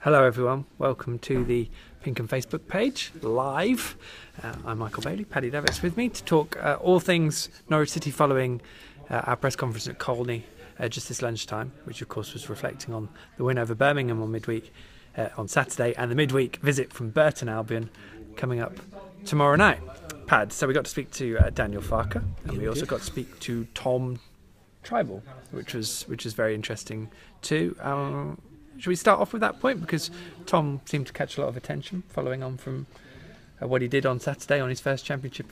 Hello everyone, welcome to the PinkUn Facebook page, live. I'm Michael Bailey, Paddy Davitt's with me to talk all things Norwich City following our press conference at Colney just this lunchtime, which of course was reflecting on the win over Birmingham on midweek on Saturday, and the midweek visit from Burton Albion coming up tomorrow night. Pad, so we got to speak to Daniel Farke, and we also got to speak to Tom Trybull, which was very interesting too. Should we start off with that point? Because Tom seemed to catch a lot of attention following on from what he did on Saturday on his first championship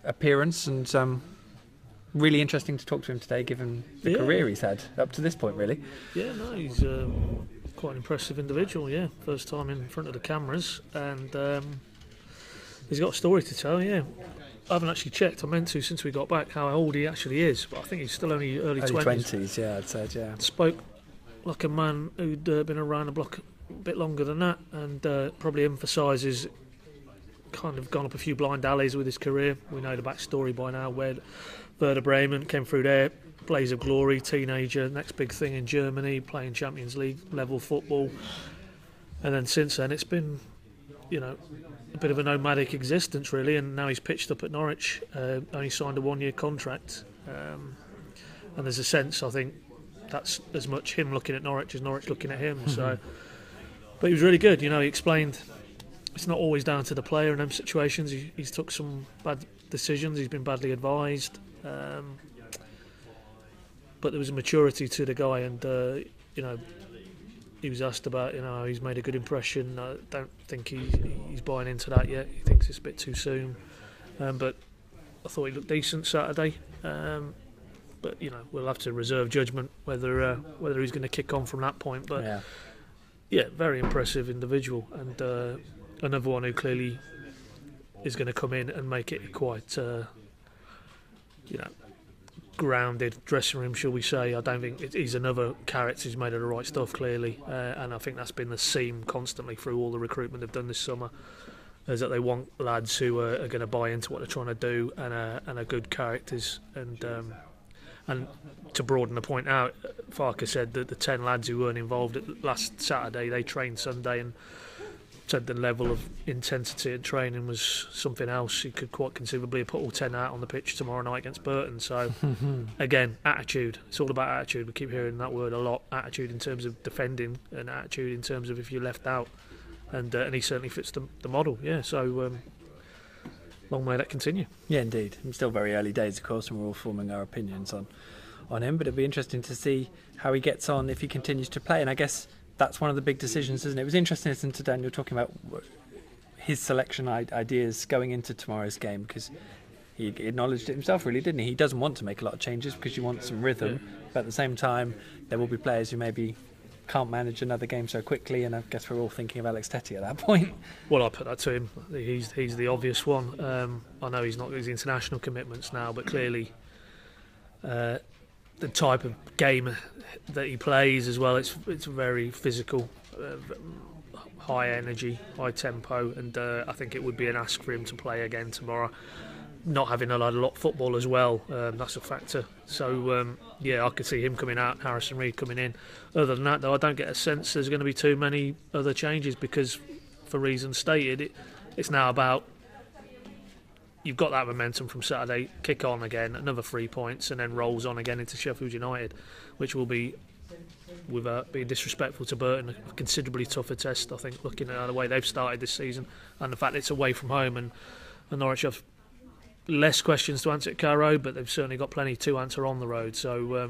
appearance, and really interesting to talk to him today given the career he's had up to this point, really. Yeah, no, he's quite an impressive individual, yeah. First time in front of the cameras, and he's got a story to tell, yeah. I haven't actually checked, I meant to since we got back, how old he actually is, but I think he's still only early 20s. Yeah, I'd said, yeah. Spoke like a man who'd been around the block a bit longer than that, and probably emphasises kind of gone up a few blind alleys with his career. We know the backstory by now, where Werder Bremen came through there, blaze of glory, teenager, next big thing in Germany, playing Champions League level football, and then since then it's been, you know, a bit of a nomadic existence really, and now he's pitched up at Norwich, only signed a 1-year contract, and there's a sense, I think, that's as much him looking at Norwich as Norwich looking at him. So, but he was really good. You know, he explained it's not always down to the player in them situations. He's took some bad decisions. He's been badly advised, but there was a maturity to the guy, and you know, he was asked about, you know, he's made a good impression. I don't think he's buying into that yet. He thinks it's a bit too soon, but I thought he looked decent Saturday. But you know, we'll have to reserve judgment whether he's going to kick on from that point. But yeah, very impressive individual, and another one who clearly is going to come in and make it quite, you know, grounded dressing room, shall we say. I don't think he's another character who's made of the right stuff, clearly, and I think that's been the theme constantly through all the recruitment they've done this summer, is that they want lads who are going to buy into what they're trying to do and are good characters. And to broaden the point out, Farke said that the 10 lads who weren't involved last Saturday, they trained Sunday, and said the level of intensity and training was something else. He could quite conceivably put all 10 out on the pitch tomorrow night against Burton. So, again, attitude. It's all about attitude. We keep hearing that word a lot. Attitude in terms of defending, and attitude in terms of if you're left out. And he certainly fits the model, yeah. So, long may that continue. Yeah, indeed. It's still very early days, of course, and we're all forming our opinions on him, but it'll be interesting to see how he gets on if he continues to play. And I guess that's one of the big decisions, isn't it? It was interesting to listen to Daniel talking about his selection ideas going into tomorrow's game, because he acknowledged it himself, really, didn't he? He doesn't want to make a lot of changes because he wants some rhythm, but at the same time, there will be players who maybe can't manage another game so quickly, and I guess we're all thinking of Alex Tettey at that point. Well, I put that to him. He's the obvious one. I know he's not got his international commitments now, but clearly the type of game that he plays as well, it's very physical, high energy, high tempo, and I think it would be an ask for him to play again tomorrow. Not having a lot of football as well, that's a factor. So yeah, I could see him coming out, Harrison Reed coming in. Other than that, though, I don't get a sense there's going to be too many other changes, because for reasons stated, it's now about, you've got that momentum from Saturday, kick on again, another 3 points, and then rolls on again into Sheffield United, which will be, without being disrespectful to Burton, a considerably tougher test, I think, looking at the way they've started this season and the fact it's away from home, and Norwich have less questions to answer at Carrow Road, but they've certainly got plenty to answer on the road. So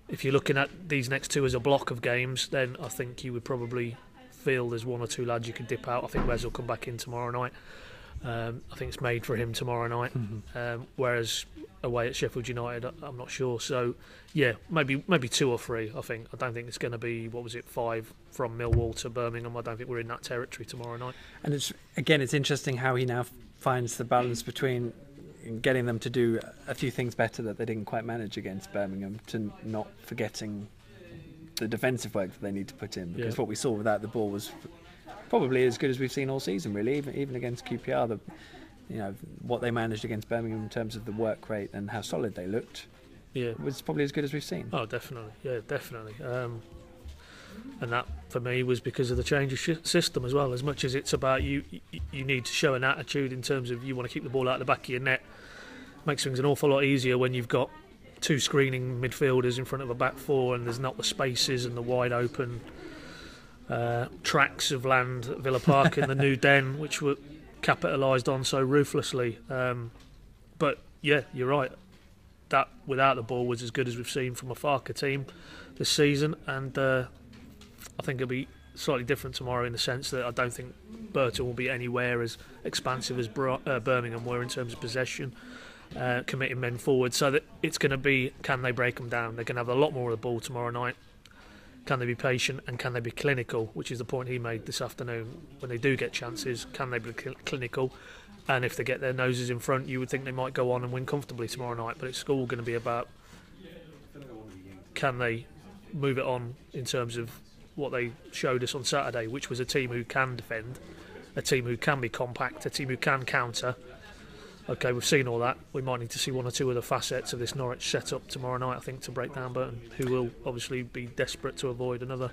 if you're looking at these next two as a block of games, then I think you would probably feel there's one or two lads you could dip out. I think Wes will come back in tomorrow night. I think it's made for him tomorrow night, whereas away at Sheffield United, I'm not sure. So yeah, maybe 2 or 3. I think. I don't think it's going to be, 5 from Millwall to Birmingham. I don't think we're in that territory tomorrow night. And it's interesting how he now finds the balance between getting them to do a few things better that they didn't quite manage against Birmingham, to not forgetting the defensive work that they need to put in, because what we saw without the ball was probably as good as we've seen all season, really, even against QPR. What they managed against Birmingham in terms of the work rate and how solid they looked, was probably as good as we've seen. Oh, definitely, yeah, definitely. and that for me was because of the change of system as well. As much as it's about you need to show an attitude in terms of you want to keep the ball out of the back of your net. Makes things an awful lot easier when you've got two screening midfielders in front of a back four and there's not the spaces and the wide open tracts of land at Villa Park in the new den, which were capitalised on so ruthlessly. But yeah, you're right. That without the ball was as good as we've seen from a Farke team this season, and I think it'll be slightly different tomorrow in the sense that I don't think Burton will be anywhere as expansive as Birmingham were in terms of possession, committing men forward. So that it's going to be, can they break them down? They're going to have a lot more of the ball tomorrow night. Can they be patient and can they be clinical, which is the point he made this afternoon. When they do get chances, can they be clinical? And if they get their noses in front, you would think they might go on and win comfortably tomorrow night. But it's all going to be about, can they move it on in terms of what they showed us on Saturday, which was a team who can defend, a team who can be compact, a team who can counter. Okay, we've seen all that. We might need to see one or two other facets of this Norwich setup tomorrow night, I think, to break down Burton, who will obviously be desperate to avoid another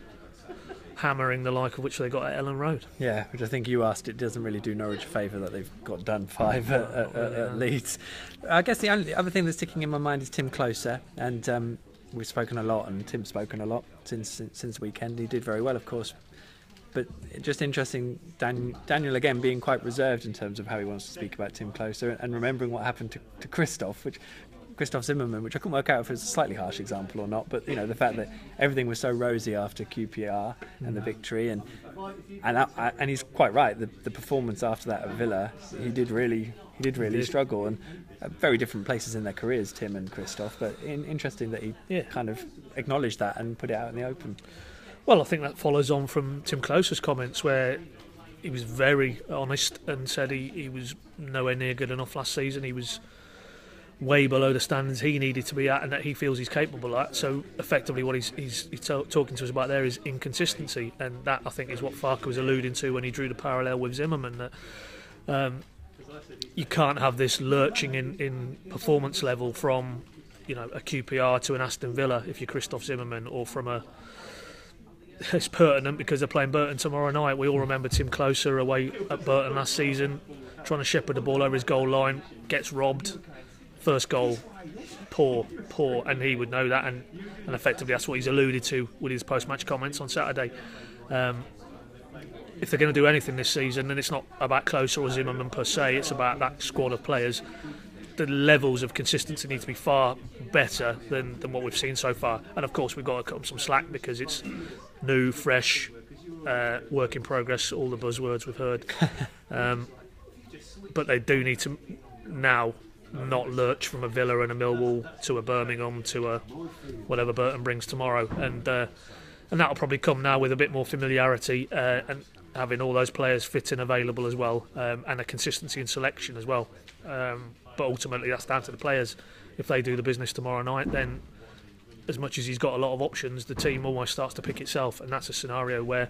hammering the like of which they got at Ellen Road. Yeah, which I think you asked, it doesn't really do Norwich a favour that they've got done 5 at Leeds. I guess the only other thing that's sticking in my mind is Tim Closer, and we've spoken a lot, and Tim's spoken a lot since the weekend. He did very well, of course, but just interesting, Daniel again being quite reserved in terms of how he wants to speak about Tim Closer, and remembering what happened to Christoph Zimmerman, which I couldn't work out if it was a slightly harsh example or not, but the fact that everything was so rosy after QPR and the victory, and he's quite right. The performance after that at Villa, he did really struggle, and very different places in their careers, Tim and Christoph. But interesting that he kind of acknowledged that and put it out in the open. Well, I think that follows on from Tim Closer's comments, where he was very honest and said he was nowhere near good enough last season. He was way below the standards he needed to be at and that he feels he's capable at. So effectively what he's talking to us about there is inconsistency, and that I think is what Farke was alluding to when he drew the parallel with Zimmerman, that you can't have this lurching in performance level from a QPR to an Aston Villa if you're Christoph Zimmerman, or from it's pertinent because they're playing Burton tomorrow night. We all remember Tim Closer away at Burton last season, trying to shepherd the ball over his goal line, gets robbed. First goal, poor, and he would know that, and effectively that's what he's alluded to with his post-match comments on Saturday. If they're going to do anything this season, then it's not about Closer or Zimmerman per se, it's about that squad of players. The levels of consistency need to be far better than what we've seen so far, and of course we've got to cut them some slack because it's new, fresh, work in progress, all the buzzwords we've heard. But they do need to now not lurch from a Villa and a Millwall to a Birmingham to a whatever Burton brings tomorrow, and that'll probably come now with a bit more familiarity and having all those players fit and available as well, and a consistency in selection as well. But ultimately that's down to the players. If they do the business tomorrow night, then as much as he's got a lot of options, the team almost starts to pick itself, and that's a scenario where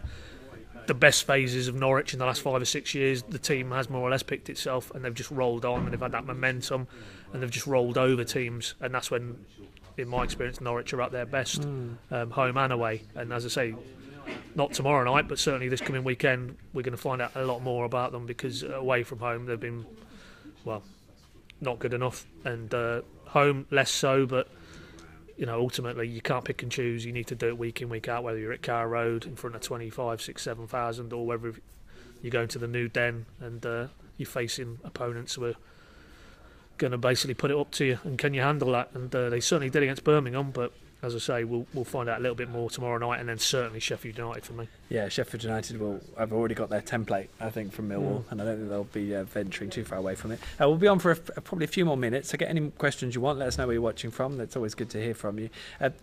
the best phases of Norwich in the last 5 or 6 years, the team has more or less picked itself, and they've just rolled on, and they've had that momentum, and they've just rolled over teams, and that's when, in my experience, Norwich are at their best, home and away. And as I say, not tomorrow night, but certainly this coming weekend, we're going to find out a lot more about them, because away from home they've been, well, not good enough, and home less so, but ultimately you can't pick and choose. You need to do it week in, week out, whether you're at Carrow Road in front of 25, 6, 7,000, or whether you're going to the new den and you're facing opponents who are going to basically put it up to you, and can you handle that? And they certainly did against Birmingham, but as I say, we'll find out a little bit more tomorrow night, and then certainly Sheffield United for me. Yeah, Sheffield United have already got their template, I think, from Millwall, and I don't think they'll be venturing too far away from it. We'll be on for probably a few more minutes, so get any questions you want, let us know where you're watching from. That's always good to hear from you.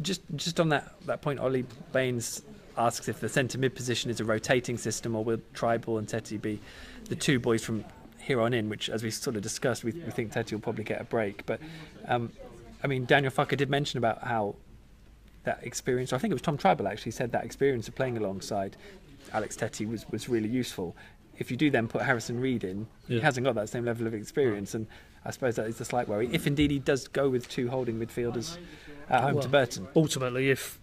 Just on that point, Ollie Baines asks if the centre mid position is a rotating system, or will Trybull and Tetty be the two boys from here on in, which, as we sort of discussed, we think Tetty will probably get a break. But Daniel Farke did mention about how that experience, I think it was Tom Trybull actually said that experience of playing alongside Alex Tetty was really useful. If you do then put Harrison Reed in, he hasn't got that same level of experience, and I suppose that is the slight worry, if indeed he does go with two holding midfielders at home to Burton. Ultimately, if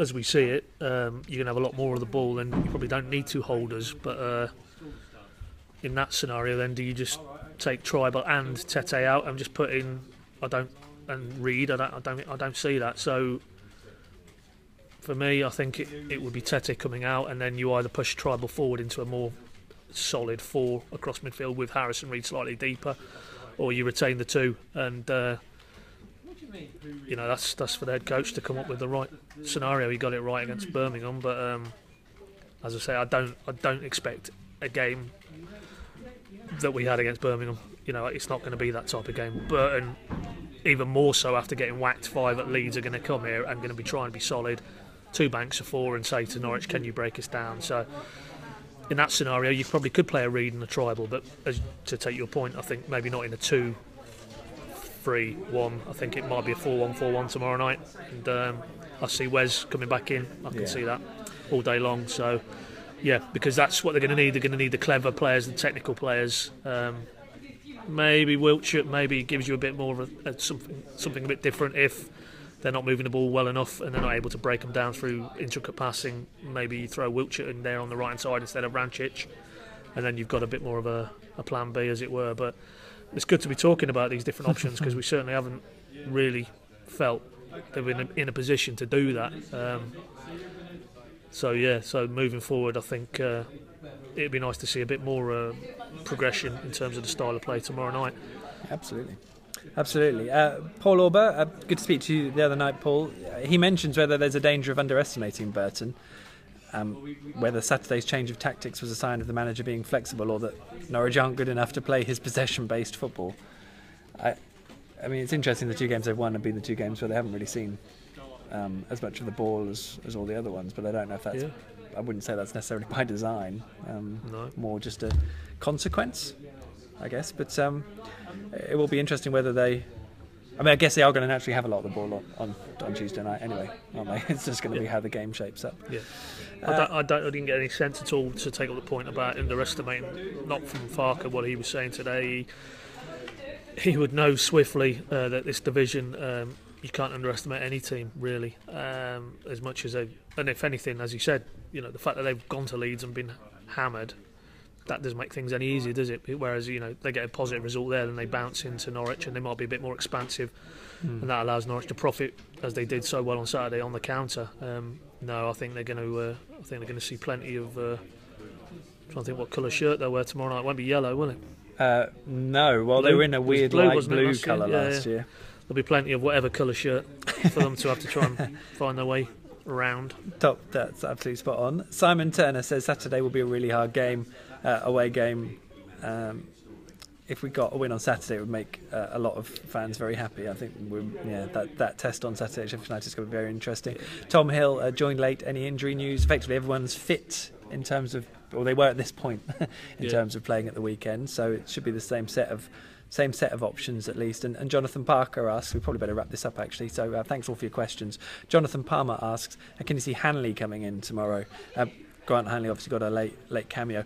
as we see it, you're going to have a lot more of the ball, and you probably don't need two holders. But in that scenario, then do you just take Trybull and Tete out and just put in Reed? I don't see that. So for me, I think it would be Tete coming out, and then you either push Trybull forward into a more solid 4 across midfield with Harris and Reed slightly deeper, or you retain the 2, and that's for the head coach to come up with the right scenario. He got it right against Birmingham, but as I say, I don't expect a game that we had against Birmingham. It's not going to be that type of game. Burton, even more so after getting whacked 5 at Leeds, are going to come here and going to be trying to be solid. 2 banks of 4 and say to Norwich, can you break us down? So in that scenario, you probably could play a Reed and a Trybull, but to take your point, I think maybe not in a 2-3-1. I think it might be a 4-1-4-1 tomorrow night, and I see Wes coming back in. I can see that all day long. So yeah, because that's what they're going to need. They're going to need the clever players, the technical players. Maybe Wiltshire maybe gives you a bit more of something a bit different if they're not moving the ball well enough and they're not able to break them down through intricate passing. Maybe you throw Wiltshire in there on the right hand side instead of Rancic, and then you've got a bit more of a plan B, as it were. But it's good to be talking about these different options, because we certainly haven't really felt they've been in a position to do that. So moving forward, I think it'd be nice to see a bit more progression in terms of the style of play tomorrow night. Absolutely. Paul Auber, good to speak to you the other night, Paul. He mentions whether there's a danger of underestimating Burton, whether Saturday's change of tactics was a sign of the manager being flexible, or that Norwich aren't good enough to play his possession-based football. I mean, it's interesting the 2 games they've won have been the 2 games where they haven't really seen as much of the ball as all the other ones, but I don't know if that's... Yeah. I wouldn't say that's necessarily by design, no. More just a consequence, I guess. But it will be interesting whether they... I mean, I guess they are going to naturally have a lot of the ball on Tuesday night anyway, aren't they? It's just going to be how the game shapes up. Yeah. I didn't get any sense at all, to take up the point about underestimating, not from Farke, what he was saying today. He would know swiftly that this division... you can't underestimate any team, really, as much as and if anything, as you said, the fact that they've gone to Leeds and been hammered, that doesn't make things any easier, does it? Whereas, they get a positive result there, then they bounce into Norwich and they might be a bit more expansive, and that allows Norwich to profit, as they did so well on Saturday, on the counter. No, I think they're going to see plenty of. I'm trying to think what colour shirt they'll wear tomorrow night. It won't be yellow, will it? No. Well, blue. They were in a weird light blue colour last year. There'll be plenty of whatever colour shirt for them to have to try and find their way around. Top, that's absolutely spot on. Simon Turner says Saturday will be a really hard game, away game. If we got a win on Saturday, it would make a lot of fans very happy. I think that test on Saturday at Sheffield United is going to be very interesting. Tom Hill joined late. Any injury news? Effectively, everyone's fit in terms of, or they were at this point, in terms of playing at the weekend. So it should be the same set of options at least. And Jonathan Parker asks, we probably better wrap this up actually, so thanks all for your questions. Jonathan Palmer asks, can you see Hanley coming in tomorrow? Grant Hanley obviously got a late cameo.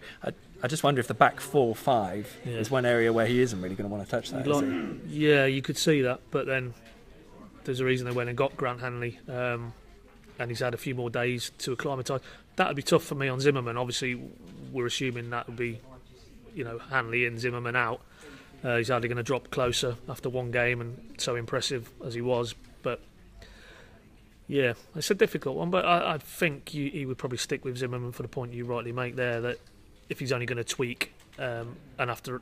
I just wonder if the back 4-5 is one area where he isn't really going to want to touch that. Yeah, you could see that, but then there's a reason they went and got Grant Hanley, and he's had a few more days to acclimatise. That would be tough for me on Zimmerman. Obviously, we're assuming that would be, Hanley and Zimmerman out. He's hardly going to drop closer after one game, and so impressive as he was. But yeah, it's a difficult one. But I think he would probably stick with Zimmerman for the point you rightly make there, that if he's only going to tweak, and after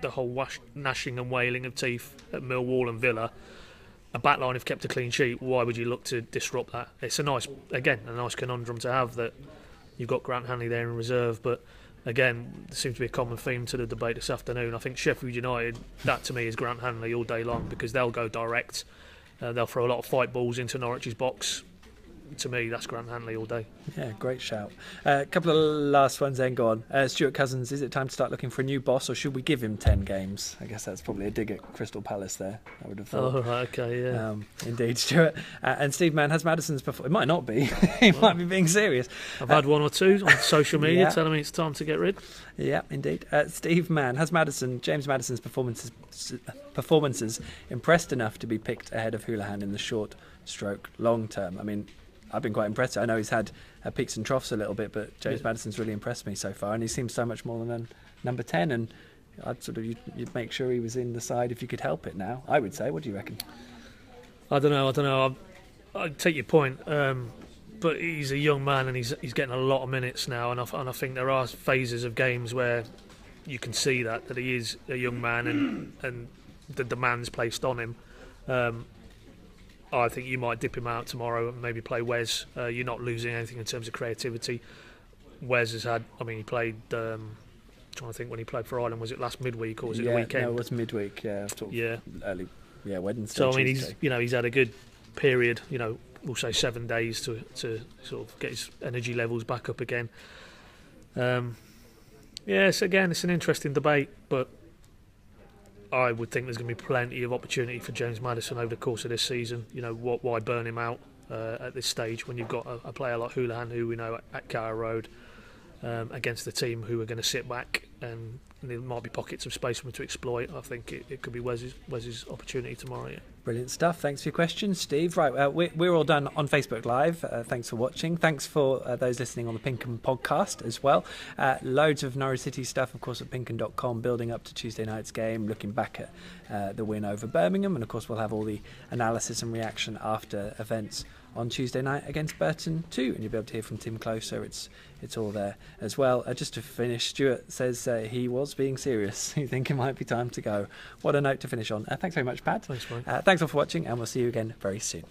the whole gnashing and wailing of teeth at Millwall and Villa, a backline if kept a clean sheet, why would you look to disrupt that? It's a nice conundrum to have, that you've got Grant Hanley there in reserve, but again, there seems to be a common theme to the debate this afternoon. I think Sheffield United, that to me is Grant Hanley all day long, because they'll go direct. They'll throw a lot of fight balls into Norwich's box. To me, that's Grant Hanley all day. Yeah, great shout. A couple of last ones then, go on. Stuart Cousins, is it time to start looking for a new boss, or should we give him 10 games? I guess that's probably a dig at Crystal Palace there, I would have thought. Oh, right, okay, yeah. Indeed, Stuart. And Steve Mann, has Maddison's it might not be. He might be being serious. I've had one or two on social media telling me it's time to get rid. Yeah, indeed. Steve Mann, has James Maddison's performances impressed enough to be picked ahead of Houlihan in the short stroke long term? I mean, I've been quite impressed. I know he's had peaks and troughs a little bit, but James Maddison's really impressed me so far, and he seems so much more than number 10. And you'd make sure he was in the side if you could help it. Now, I would say. What do you reckon? I don't know. I take your point, but he's a young man and he's getting a lot of minutes now, and I think there are phases of games where you can see that he is a young man and the demands placed on him. I think you might dip him out tomorrow and maybe play Wes. You're not losing anything in terms of creativity. Wes has had, he played, trying to think when he played for Ireland, was it last midweek or was it the weekend? No, it was midweek, early, Wednesday, so, Tuesday. he's had a good period, we'll say 7 days to sort of get his energy levels back up again. It's an interesting debate, but I would think there's going to be plenty of opportunity for James Maddison over the course of this season. Why burn him out at this stage when you've got a player like Houlihan, who we know at Carrow Road, against the team who are going to sit back, and there might be pockets of space for him to exploit. I think it could be Wes's opportunity tomorrow. Yeah. Brilliant stuff. Thanks for your questions, Steve. Right, we're all done on Facebook Live. Thanks for watching. Thanks for those listening on the PinkUn podcast as well. Loads of Norwich City stuff, of course, at PinkUn.com, building up to Tuesday night's game, looking back at the win over Birmingham, and of course we'll have all the analysis and reaction after events on Tuesday night against Burton too, and you'll be able to hear from Tim Closer. It's all there as well. Just to finish, Stuart says he was being serious. You think it might be time to go. What a note to finish on. Thanks very much, Pat. Thanks, Mike. Thanks all for watching, and we'll see you again very soon.